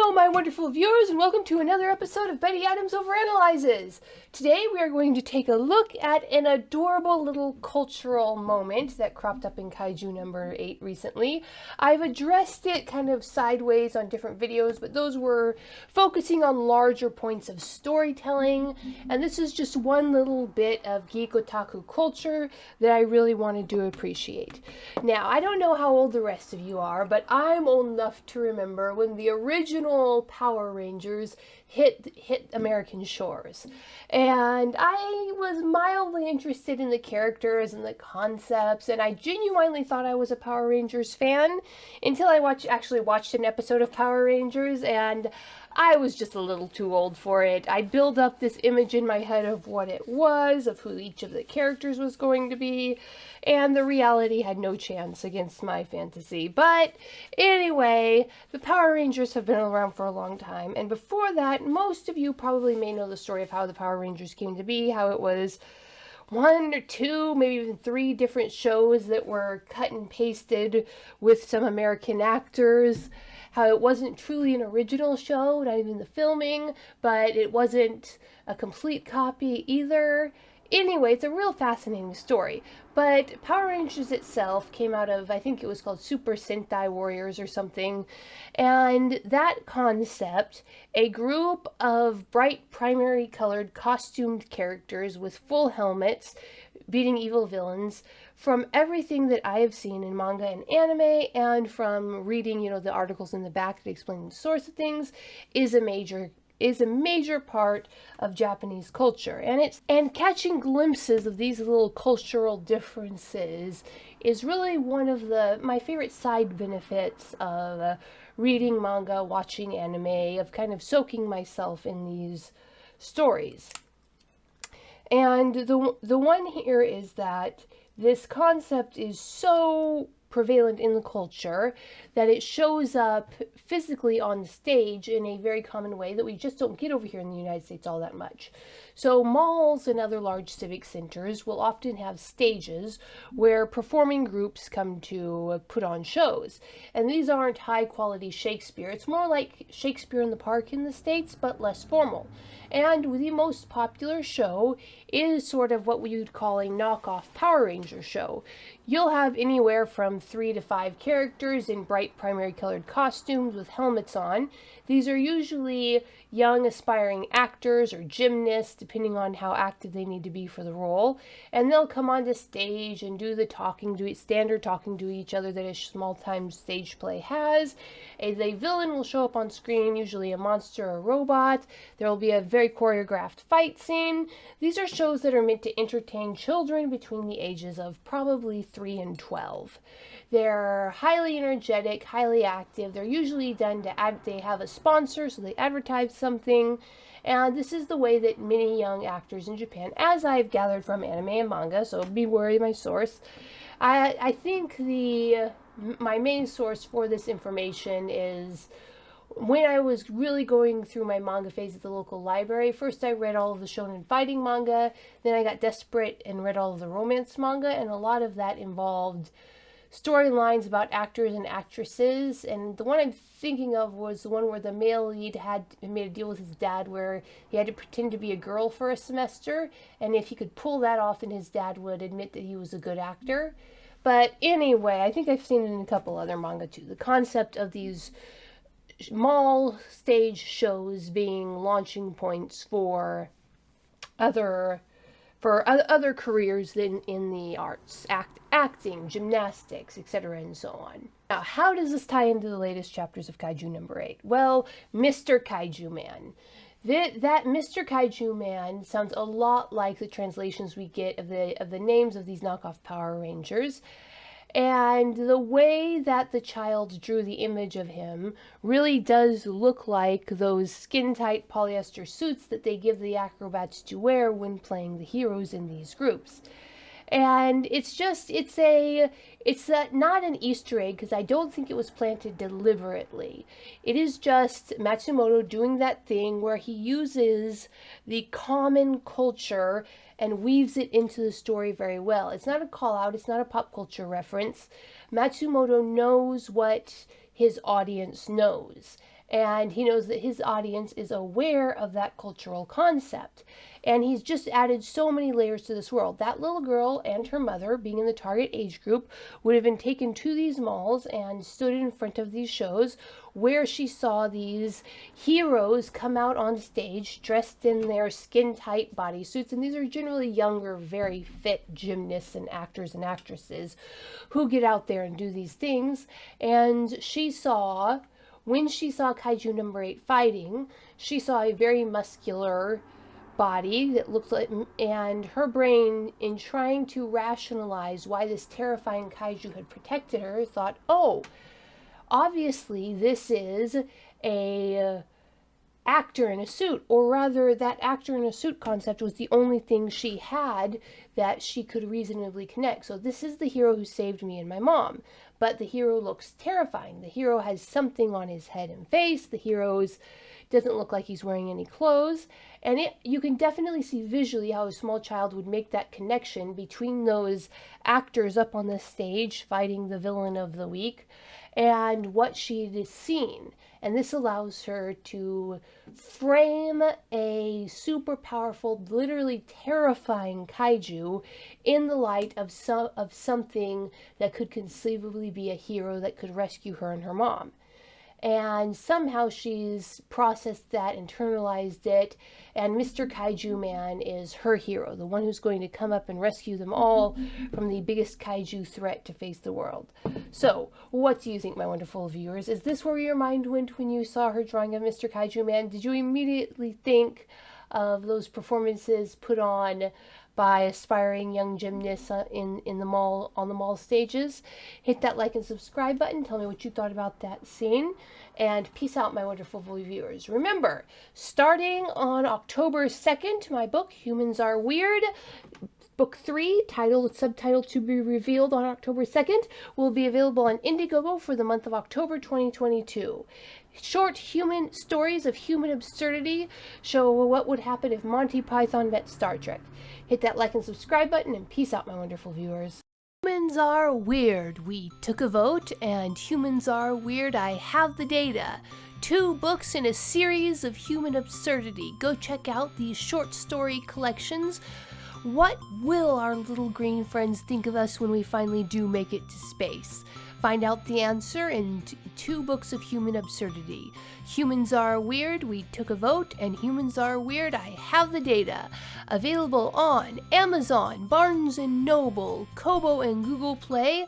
Hello, my wonderful viewers, and welcome to another episode of Betty Adams Overanalyzes. Today we are going to take a look at an adorable little cultural moment that cropped up in Kaiju number 8 recently. I've addressed it kind of sideways on different videos, but those were focusing on larger points of storytelling, and this is just one little bit of geek otaku culture that I really wanted to appreciate. Now, I don't know how old the rest of you are, but I'm old enough to remember when the original Power Rangers hit American shores. And I was mildly interested in the characters and the concepts, and I genuinely thought I was a Power Rangers fan until I actually watched an episode of Power Rangers, and I was just a little too old for it. I built up this image in my head of what it was, of who each of the characters was going to be, and the reality had no chance against my fantasy. But anyway, the Power Rangers have been around for a long time, and before that, most of you probably may know the story of how the Power Rangers came to be, how it was one or two, maybe even three different shows that were cut and pasted with some American actors, how it wasn't truly an original show, not even the filming, but it wasn't a complete copy either. Anyway, it's a real fascinating story. But Power Rangers itself came out of, I think it was called Super Sentai Warriors or something. And that concept, a group of bright primary colored costumed characters with full helmets beating evil villains, from everything that I have seen in manga and anime, and from reading, the articles in the back that explain the source of things, is a major part of Japanese culture. And catching glimpses of these little cultural differences is really one of my favorite side benefits of reading manga, watching anime, of kind of soaking myself in these stories. And the one here is that this concept is so prevalent in the culture that it shows up physically on the stage in a very common way that we just don't get over here in the United States all that much. So malls and other large civic centers will often have stages where performing groups come to put on shows. And these aren't high quality Shakespeare. It's more like Shakespeare in the Park in the States, but less formal. And the most popular show is sort of what we would call a knockoff Power Ranger show. You'll have anywhere from 3 to 5 characters in bright primary colored costumes with helmets on. These are usually young aspiring actors or gymnasts, depending on how active they need to be for the role. And they'll come onto stage and do the standard talking to each other that a small-time stage play has. A villain will show up on screen, usually a monster or a robot. There will be a very choreographed fight scene. These are shows that are meant to entertain children between the ages of probably 3 and 12. They're highly energetic, highly active. They're usually done they have a sponsor, so they advertise something. And this is the way that many young actors in Japan, as I've gathered from anime and manga, so be wary my source. I think my main source for this information is when I was really going through my manga phase at the local library. First I read all of the shonen fighting manga, then I got desperate and read all of the romance manga, and a lot of that involved storylines about actors and actresses. And the one I'm thinking of was the one where the male lead had made a deal with his dad where he had to pretend to be a girl for a semester, and if he could pull that off, then his dad would admit that he was a good actor. But anyway, I think I've seen it in a couple other manga too. The concept of these mall stage shows being launching points for other careers in the arts, acting, gymnastics, etc., and so on. Now, how does this tie into the latest chapters of Kaiju number 8? Well, Mr. Kaiju Man. That Mr. Kaiju Man sounds a lot like the translations we get of the names of these knockoff Power Rangers. And the way that the child drew the image of him really does look like those skin-tight polyester suits that they give the acrobats to wear when playing the heroes in these groups. And it's not an Easter egg, because I don't think it was planted deliberately. It is just Matsumoto doing that thing where he uses the common culture and weaves it into the story very well. It's not a call out, it's not a pop culture reference. Matsumoto knows what his audience knows. And he knows that his audience is aware of that cultural concept. And he's just added so many layers to this world. That little girl and her mother, being in the target age group, would have been taken to these malls and stood in front of these shows where she saw these heroes come out on stage dressed in their skin-tight bodysuits. And these are generally younger, very fit gymnasts and actors and actresses who get out there and do these things. And when she saw Kaiju number 8 fighting, she saw a very muscular body that looked like, and her brain, in trying to rationalize why this terrifying Kaiju had protected her, thought, oh, obviously this is a actor in a suit, or rather that actor in a suit concept was the only thing she had that she could reasonably connect. So this is the hero who saved me and my mom. But the hero looks terrifying. The hero has something on his head and face. The hero doesn't look like he's wearing any clothes. And you can definitely see visually how a small child would make that connection between those actors up on the stage fighting the villain of the week and what she has seen. And this allows her to frame a super powerful, literally terrifying kaiju in the light of something that could conceivably be a hero that could rescue her and her mom. And somehow she's processed that, internalized it, and Mr. Kaiju Man is her hero, the one who's going to come up and rescue them all from the biggest kaiju threat to face the world. So, what do you think, my wonderful viewers? Is this where your mind went when you saw her drawing of Mr. Kaiju Man? Did you immediately think of those performances put on by aspiring young gymnasts in the mall, on the mall stages? Hit that like and subscribe button. Tell me what you thought about that scene. And peace out, my wonderful viewers. Remember, starting on October 2nd, my book, Humans Are Weird, Book 3, subtitle to be revealed on October 2nd, will be available on Indiegogo for the month of October 2022. Short human stories of human absurdity show what would happen if Monty Python met Star Trek. Hit that like and subscribe button, and peace out, my wonderful viewers. Humans Are Weird, We Took a Vote, and Humans Are Weird, I Have the Data. 2 books in a series of human absurdity. Go check out these short story collections. What will our little green friends think of us when we finally do make it to space? Find out the answer in 2 books of human absurdity. Humans Are Weird, We Took a Vote, and Humans Are Weird, I Have the Data. Available on Amazon, Barnes & Noble, Kobo, and Google Play.